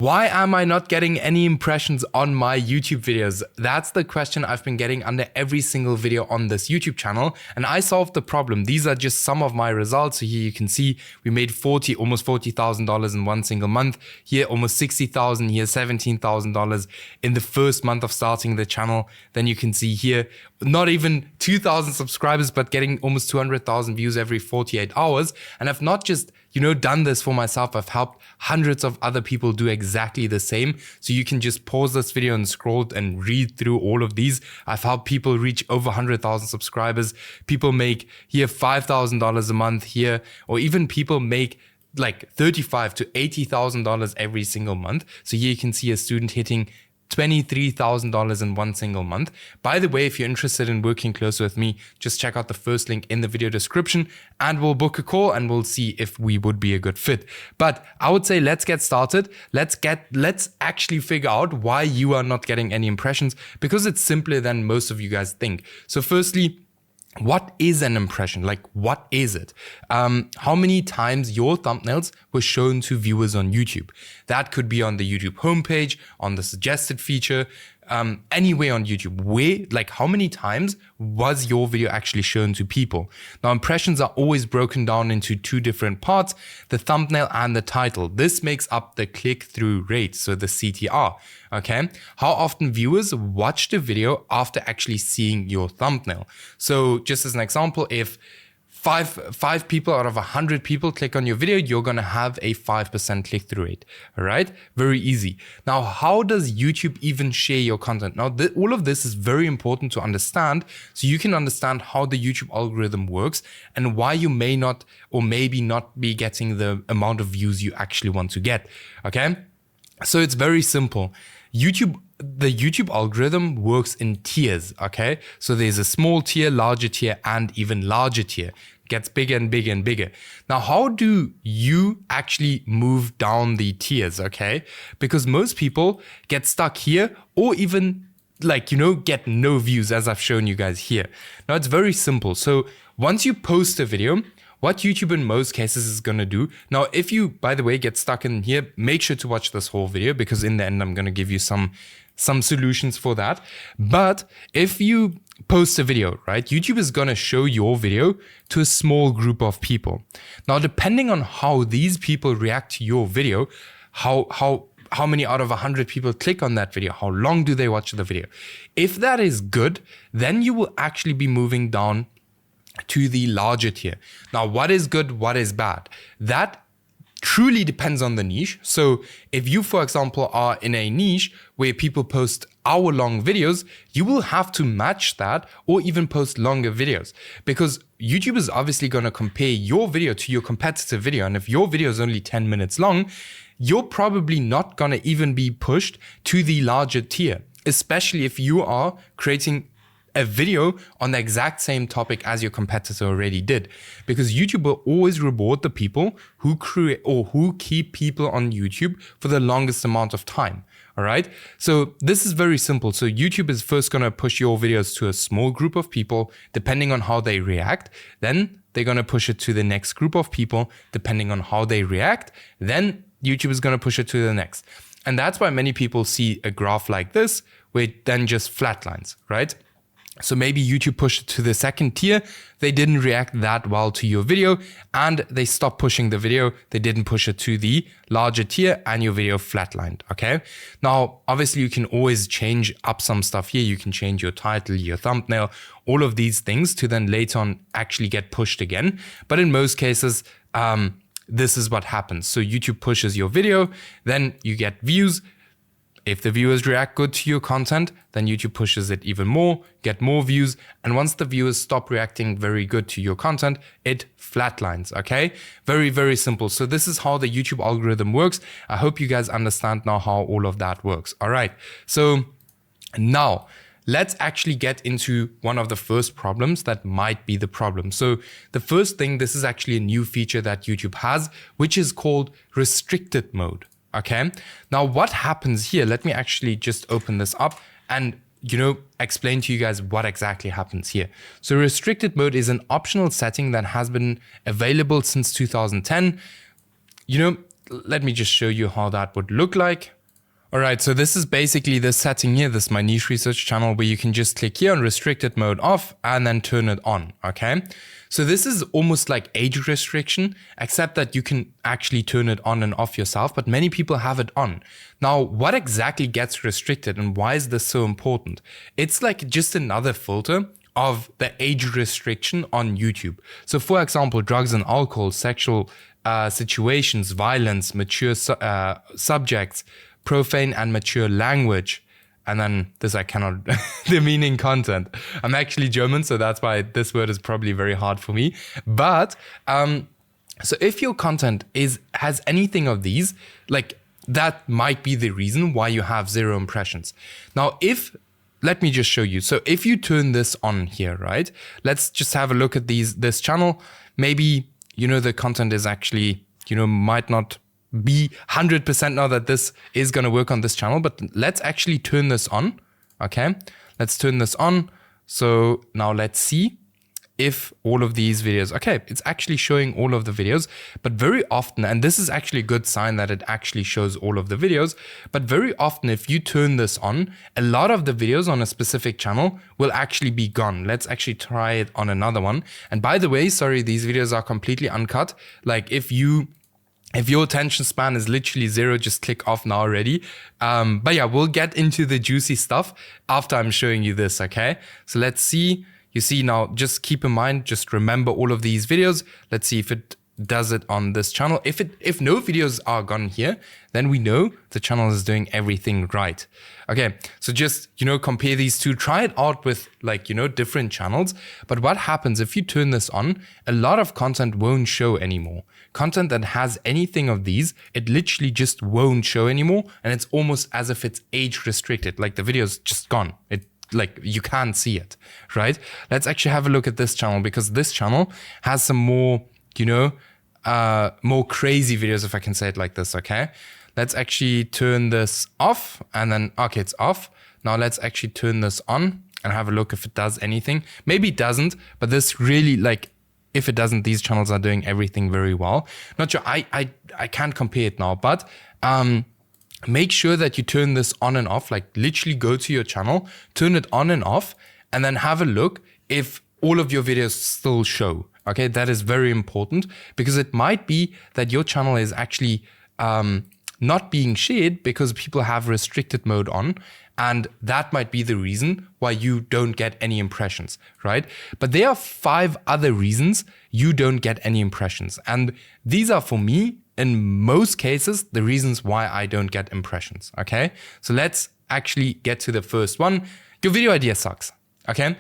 Why am I not getting any impressions on my YouTube videos? That's the question I've been getting under every single video on this YouTube channel, and I solved the problem. These are just some of my results. So here you can see we made almost $40,000 in one single month. Here almost 60,000, here $17,000 in the first month of starting the channel. Then you can see here not even 2,000 subscribers, but getting almost 200,000 views every 48 hours. And I've not just done this for myself. I've helped hundreds of other people do exactly the same. So you can just pause this video and scroll and read through all of these. I've helped people reach over 100,000 subscribers. People make here $5,000 a month here, or even people make like $35,000 to $80,000 every single month. So here you can see a student hitting $23,000 in one single month. By the way, if you're interested in working closer with me, just check out the first link in the video description and we'll book a call and we'll see if we would be a good fit. But I would say let's get started. Let's actually figure out why you are not getting any impressions, because it's simpler than most of you guys think. So firstly, what is an impression? Like, what is it? How many times your thumbnails were shown to viewers on YouTube? That could be on the YouTube homepage, on the suggested feature, anywhere on YouTube. How many times was your video actually shown to people? Now, impressions are always broken down into two different parts, the thumbnail and the title. This makes up the click-through rate, so the CTR, okay? How often viewers watch the video after actually seeing your thumbnail. So just as an example, if five people out of 100 people click on your video, you're going to have a 5% click-through rate. All right. Very easy. Now, how does YouTube even share your content? Now, all of this is very important to understand, so you can understand how the YouTube algorithm works and why you may not or maybe not be getting the amount of views you actually want to get. Okay. So it's very simple. The YouTube algorithm works in tiers, okay? So there's a small tier, larger tier, and even larger tier. It gets bigger and bigger and bigger. Now, how do you actually move down the tiers, okay? Because most people get stuck here, or even get no views, as I've shown you guys here. Now, it's very simple. So once you post a video, what YouTube in most cases is going to do. Now, if you, by the way, get stuck in here, make sure to watch this whole video, because in the end, I'm going to give you some solutions for that. But if you post a video, right, YouTube is going to show your video to a small group of people. Now, depending on how these people react to your video, how many out of 100 people click on that video, how long do they watch the video? If that is good, then you will actually be moving down to the larger tier. Now, what is good, what is bad? That truly depends on the niche. So if you, for example, are in a niche where people post hour-long videos, you will have to match that or even post longer videos, because YouTube is obviously going to compare your video to your competitor video. And if your video is only 10 minutes long, you're probably not going to even be pushed to the larger tier, especially if you are creating a video on the exact same topic as your competitor already did, because YouTube will always reward the people who create or who keep people on YouTube for the longest amount of time. All right. So this is very simple. So YouTube is first going to push your videos to a small group of people, depending on how they react. Then they're going to push it to the next group of people, depending on how they react. Then YouTube is going to push it to the next. And that's why many people see a graph like this, where it then just flatlines, right? So maybe YouTube pushed it to the second tier, they didn't react that well to your video, and they stopped pushing the video, they didn't push it to the larger tier, and your video flatlined, okay? Now, obviously you can always change up some stuff here. You can change your title, your thumbnail, all of these things to then later on actually get pushed again. But in most cases, this is what happens. So YouTube pushes your video, then you get views. If the viewers react good to your content, then YouTube pushes it even more, get more views. And once the viewers stop reacting very good to your content, it flatlines, okay? Very, very simple. So this is how the YouTube algorithm works. I hope you guys understand now how all of that works. All right. So now let's actually get into one of the first problems that might be the problem. So the first thing, this is actually a new feature that YouTube has, which is called restricted mode. Okay, now what happens here? Let me actually just open this up and, explain to you guys what exactly happens here. So restricted mode is an optional setting that has been available since 2010. let me just show you how that would look like. All right, so this is basically the setting here. This is my niche research channel where you can just click here on restricted mode off and then turn it on, okay? So this is almost like age restriction, except that you can actually turn it on and off yourself, but many people have it on. Now, what exactly gets restricted and why is this so important? It's like just another filter of the age restriction on YouTube. So for example, drugs and alcohol, sexual situations, violence, mature subjects, profane and mature language, and then this I cannot, demeaning content. I'm actually German, so that's why this word is probably very hard for me. But so if your content has anything of these, like that might be the reason why you have 0 impressions. Now, let me just show you. So if you turn this on here, right? Let's just have a look at this channel. Maybe, the content is actually, might not be 100% now that this is going to work on this channel, but let's actually turn this on. Okay, let's turn this on. So now let's see if all of these videos, okay, it's actually showing all of the videos, but very often, and this is actually a good sign that it actually shows all of the videos, but very often if you turn this on, a lot of the videos on a specific channel will actually be gone. Let's actually try it on another one. And by the way, sorry, these videos are completely uncut. Like if your attention span is literally 0, just click off now already. But yeah, we'll get into the juicy stuff after I'm showing you this, okay? So let's see. You see now, just keep in mind, just remember all of these videos. Let's see if it does it on this channel. If no videos are gone here, then we know the channel is doing everything right. Okay, so just, compare these two, try it out with different channels. But what happens if you turn this on, a lot of content won't show anymore. Content that has anything of these, it literally just won't show anymore. And it's almost as if it's age restricted, like the video's just gone. You can't see it, right? Let's actually have a look at this channel because this channel has some more, more crazy videos, if I can say it like this, okay? Let's actually turn this off and then, okay, it's off. Now let's actually turn this on and have a look if it does anything. Maybe it doesn't, but this really, if it doesn't, these channels are doing everything very well. Not sure, I can't compare it now, but make sure that you turn this on and off, literally go to your channel, turn it on and off, and then have a look if all of your videos still show. Okay, that is very important because it might be that your channel is actually not being shared because people have restricted mode on, and that might be the reason why you don't get any impressions, right? But there are 5 other reasons you don't get any impressions, and these are for me, in most cases, the reasons why I don't get impressions, okay? So let's actually get to the first one. Your video idea sucks, okay?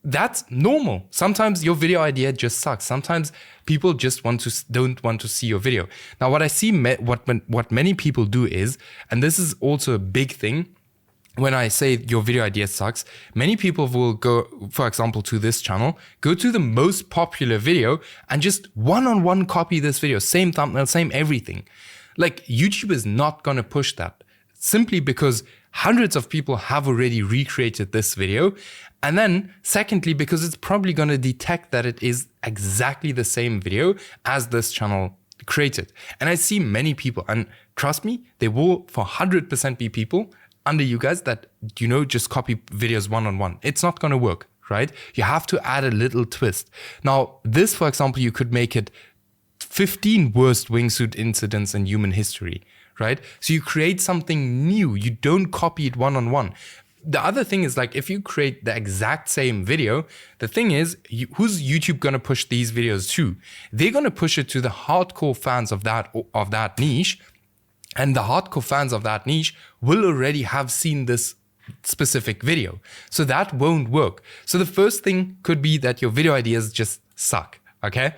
That's normal. Sometimes your video idea just sucks. Sometimes people just don't want to see your video. Now, what I see, what many people do is, and this is also a big thing, when I say your video idea sucks, many people will go, for example, to this channel, go to the most popular video and just one-on-one copy this video, same thumbnail, same everything. YouTube is not going to push that simply because hundreds of people have already recreated this video. And then secondly, because it's probably going to detect that it is exactly the same video as this channel created. And I see many people, and trust me, there will for 100% be people under you guys that, just copy videos one-on-one. It's not going to work, right? You have to add a little twist. Now, this, for example, you could make it 15 worst wingsuit incidents in human history, right? So you create something new. You don't copy it one-on-one. The other thing is if you create the exact same video, the thing is, who's YouTube going to push these videos to? They're going to push it to the hardcore fans of that niche. And the hardcore fans of that niche will already have seen this specific video. So that won't work. So the first thing could be that your video ideas just suck, okay?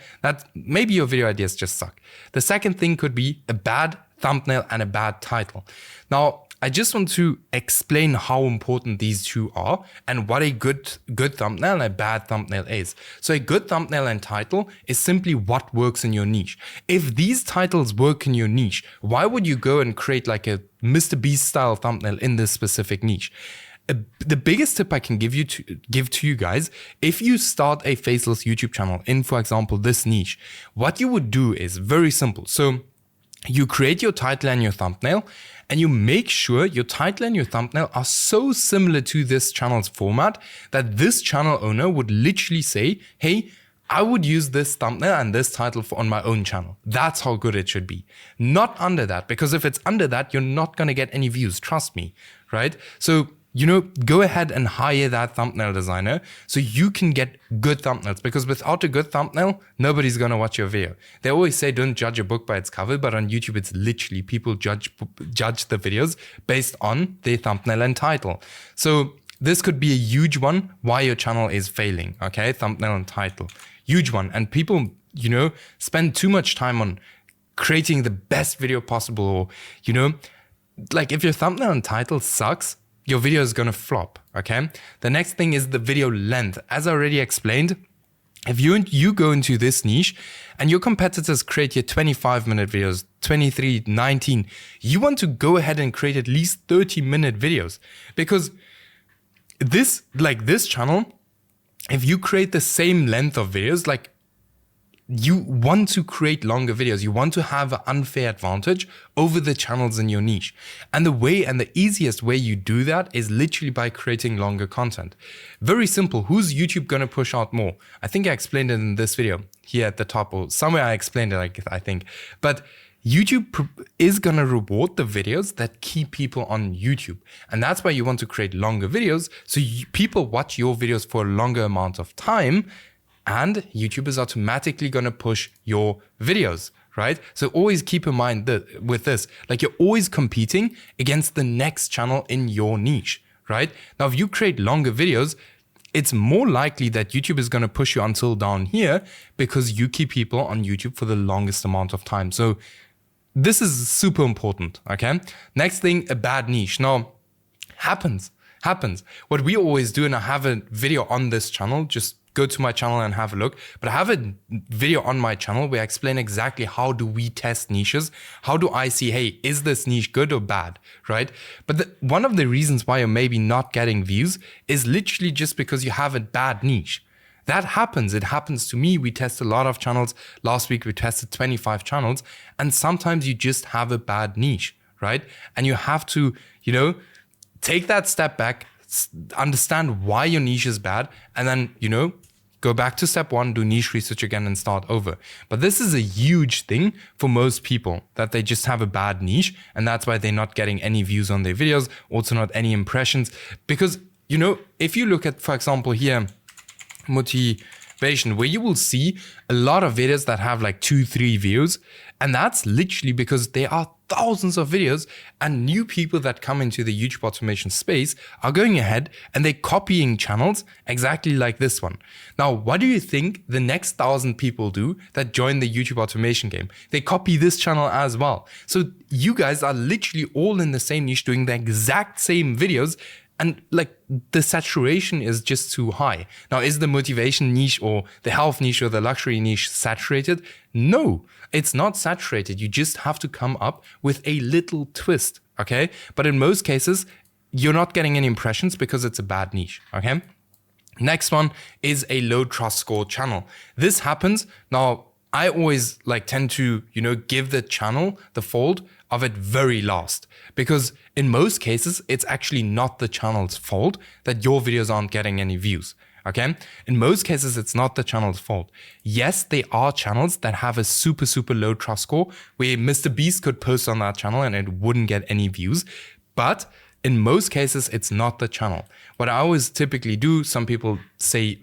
Maybe your video ideas just suck. The second thing could be a bad thumbnail and a bad title. Now, I just want to explain how important these two are and what a good thumbnail and a bad thumbnail is. So a good thumbnail and title is simply what works in your niche. If these titles work in your niche, why would you go and create a Mr. Beast style thumbnail in this specific niche? The biggest tip I can give to you guys, if you start a faceless YouTube channel in, for example, this niche, what you would do is very simple. So you create your title and your thumbnail, and you make sure your title and your thumbnail are so similar to this channel's format that this channel owner would literally say, hey, I would use this thumbnail and this title on my own channel. That's how good it should be. Not under that, because if it's under that, you're not going to get any views. Trust me, right? So, go ahead and hire that thumbnail designer so you can get good thumbnails, because without a good thumbnail, nobody's going to watch your video. They always say don't judge a book by its cover, but on YouTube, it's literally people judge the videos based on their thumbnail and title. So this could be a huge one why your channel is failing, okay? Thumbnail and title, huge one. And people, spend too much time on creating the best video possible, or, like if your thumbnail and title sucks, your video is going to flop, okay? The next thing is the video length. As I already explained, if you go into this niche and your competitors create your 25-minute videos, 23, 19, you want to go ahead and create at least 30-minute videos, because this channel, if you create the same length of videos, like you want to create longer videos. You want to have an unfair advantage over the channels in your niche. And the easiest way you do that is literally by creating longer content. Very simple. Who's YouTube going to push out more? I think I explained it in this video here at the top, or somewhere I explained it, I think. But YouTube is going to reward the videos that keep people on YouTube. And that's why you want to create longer videos, so people watch your videos for a longer amount of time, and YouTube is automatically going to push your videos, right? So always keep in mind that with this, like you're always competing against the next channel in your niche, right? Now, if you create longer videos, it's more likely that YouTube is going to push you until down here, because you keep people on YouTube for the longest amount of time. So this is super important, okay? Next thing, a bad niche. Now, happens. What we always do, and I have a video on this channel, just go to my channel and have a look. But I have a video on my channel where I explain exactly how do we test niches. How do I see, hey, is this niche good or bad, right? But one of the reasons why you're maybe not getting views is literally just because you have a bad niche. That happens. It happens to me. We test a lot of channels. Last week, we tested 25 channels. And sometimes you just have a bad niche, right? And you have to, take that step back, understand why your niche is bad, and then, go back to step one, do niche research again and start over. But this is a huge thing for most people, that they just have a bad niche, and that's why they're not getting any views on their videos, also not any impressions. Because, if you look at, for example, here, motivation, where you will see a lot of videos that have like 2-3 views, and that's literally because there are thousands of videos, and new people that come into the YouTube automation space are going ahead and they're copying channels exactly like this one. Now, what do you think the next 1,000 people do that join the YouTube automation game? They copy this channel as well. So you guys are literally all in the same niche doing the exact same videos, and like the saturation is just too high. Now, is the motivation niche or the health niche or the luxury niche saturated? No, it's not saturated. You just have to come up with a little twist, okay? But in most cases, you're not getting any impressions because it's a bad niche, okay? Next one is a low trust score channel. This happens. Now, I always tend to, give the channel the fault of it very last, because in most cases, it's actually not the channel's fault that your videos aren't getting any views. Okay. In most cases, it's not the channel's fault. Yes, there are channels that have a super, super low trust score where Mr. Beast could post on that channel and it wouldn't get any views. But in most cases, it's not the channel. What I always typically do, some people say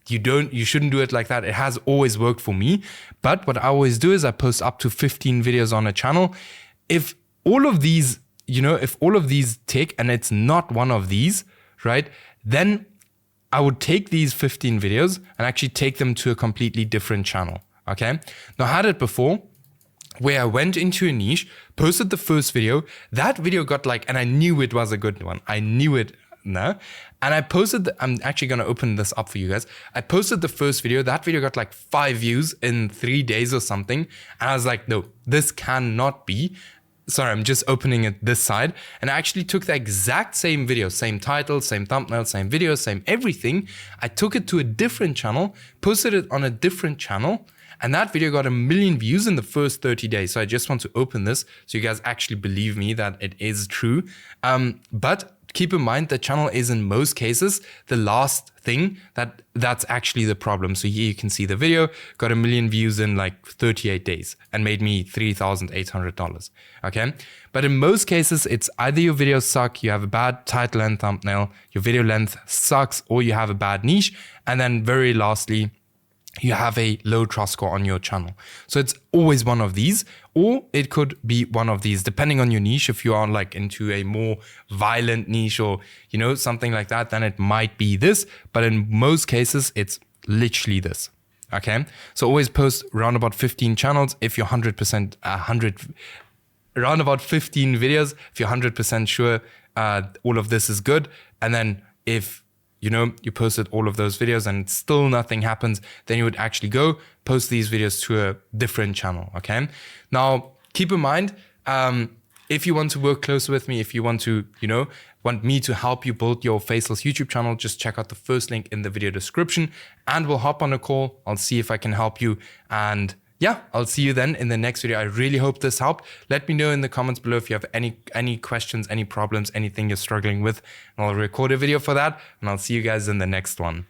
you shouldn't do it like that. It has always worked for me. But what I always do is I post up to 15 videos on a channel. If all of these, if all of these tick and it's not one of these, right, then I would take these 15 videos and actually take them to a completely different channel, okay? Now, I had it before where I went into a niche, posted the first video, that video got and I knew it was a good one. I knew it, no? And I posted, I'm actually going to open this up for you guys. I posted the first video, that video got 5 views in 3 days or something. And I was like, no, this cannot be. Sorry, I'm just opening it this side. And I actually took the exact same video, same title, same thumbnail, same video, same everything. I took it to a different channel, posted it on a different channel, And that video got 1 million views in the first 30 days. So I just want to open this so you guys actually believe me that it is true. But keep in mind the channel is in most cases the last thing that's actually the problem. So here you can see the video got 1 million views in like 38 days and made me $3,800. Okay. But in most cases, it's either your videos suck, you have a bad title and thumbnail, your video length sucks, or you have a bad niche. And then very lastly, you have a low trust score on your channel. So it's always one of these, or it could be one of these, depending on your niche. If you are like into a more violent niche or, you know, something like that, then it might be this. But in most cases, it's literally this. Okay. So always post around about 15 channels. If you're 100%, around about 15 videos, if you're 100% sure all of this is good. And then if you know, you posted all of those videos and still nothing happens, then you would actually go post these videos to a different channel, okay? Now, keep in mind, if you want to work closer with me, if you want to, you know, want me to help you build your faceless YouTube channel, just check out the first link in the video description and we'll hop on a call. I'll see if I can help you. And yeah, I'll see you then in the next video. I really hope this helped. Let me know in the comments below if you have any questions, any problems, anything you're struggling with, and I'll record a video for that. And I'll see you guys in the next one.